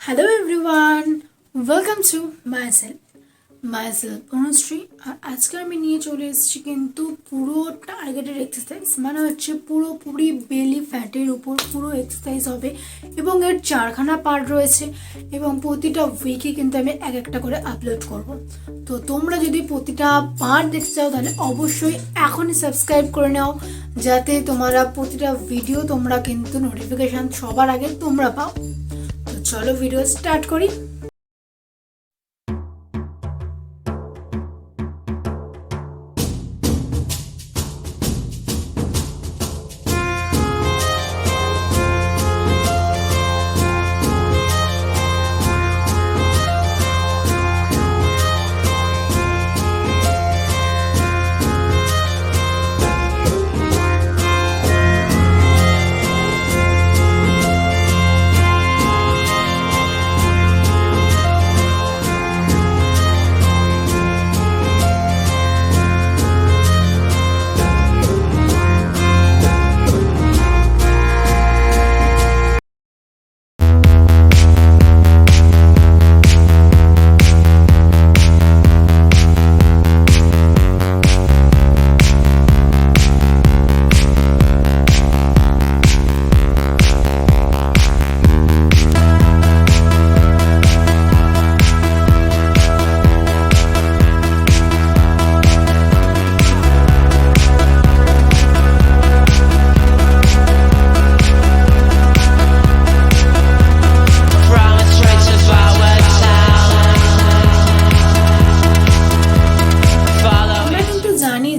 Hello everyone, welcome to myself Anusri। আর আজকে আমি নিয়ে চলে এসেছি কিন্তু পুরো টার্গেটেড এক্সারসাইজ, মানে হচ্ছে পুরোপুরি বেলি ফ্যাটের উপর পুরো এক্সারসাইজ হবে এবং এর 4খানা পার্ট রয়েছে এবং প্রতিটা উইকে কিন্তু আমি এক একটা করে আপলোড করব। তো তোমরা যদি প্রতিটা পার্ট দেখতে চাও তাহলে অবশ্যই এখনই সাবস্ক্রাইব করে নাও, যাতে তোমরা প্রতিটা ভিডিও তোমরা কিন্তু নোটিফিকেশান সবার আগে তোমরা পাও। তো চলো ভিডিও স্টার্ট করি।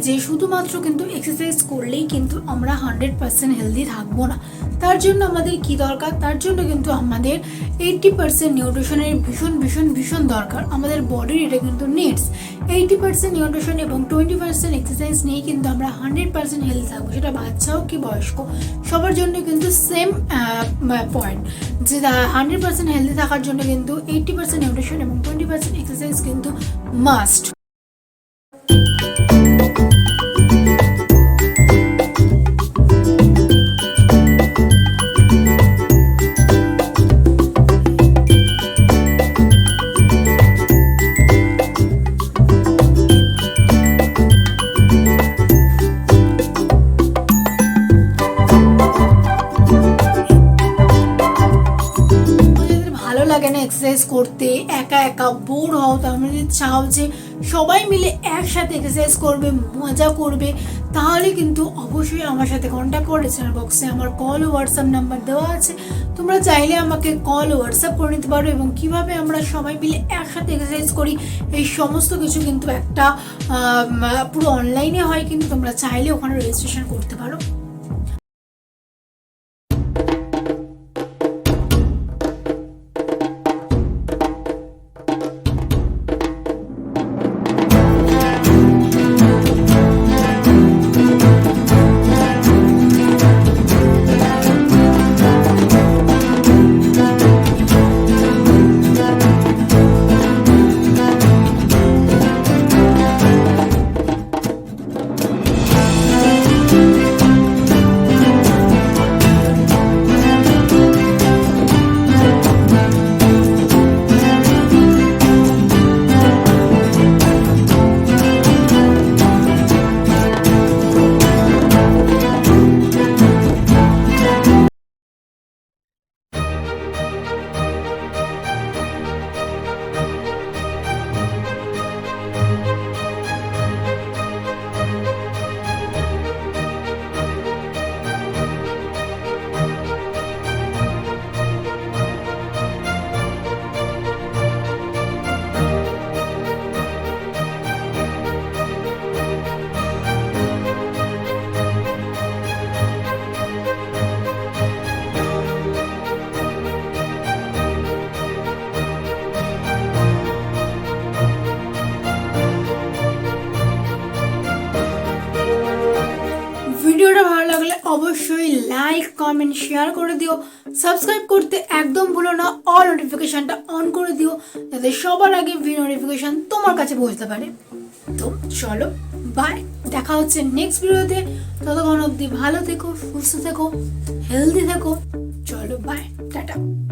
যে শুধুমাত্র কিন্তু এক্সারসাইজ করলেই কিন্তু আমরা 100% হেলদি থাকবো না। তার জন্য আমাদের কি দরকার? তার জন্য কিন্তু আমাদের 80% নিউট্রিশনের ভীষণ দরকার। আমাদের বডির এটা কিন্তু নিডস 80% নিউট্রিশন এবং 20% এক্সারসাইজ নিয়ে কিন্তু আমরা 100% হেলদি থাকবো। সেটা বাচ্চা হোক কি বয়স্ক, সবার জন্য কিন্তু সেম পয়েন্ট, যে 100% হেলদি থাকার জন্য কিন্তু 80% নিউট্রিশন এবং 20% এক্সারসাইজ কিন্তু মাস্ট। লাগে না এক্সারসাইজ করতে, একা একা বোর হও, তার মানে চাও যে সবাই মিলে একসাথে এক্সারসাইজ করবে, মজা করবে, তাহলে কিন্তু অবশ্যই আমার সাথে কন্ট্যাক্ট করে চ্যানেল বক্সে আমার কল ও হোয়াটসঅ্যাপ নাম্বার দেওয়া আছে। তোমরা চাইলে আমাকে কল ও হোয়াটসঅ্যাপ করে নিতে পারো এবং কিভাবে আমরা সবাই মিলে একসাথে এক্সারসাইজ করি এই সমস্ত কিছু কিন্তু একটা পুরো অনলাইনে হয়, কিন্তু তোমরা চাইলে ওখানে রেজিস্ট্রেশন করতে পারো। ভিডিওটা ভালো লাগলে অবশ্যই লাইক কমেন্ট শেয়ার করে দিও, সাবস্ক্রাইব করতে একদম ভুলো না, অল নোটিফিকেশনটা অন করে দিও যাতে সবার আগে ভিডিও নোটিফিকেশন তোমার কাছে পৌঁছতে পারে। তো চলো বাই, দেখা হচ্ছে নেক্সট ভিডিওতে। ততক্ষণ অবধি ভালো থেকো, সুস্থ থেকো, হেলদি থেকো। চলো বাই, টাটা।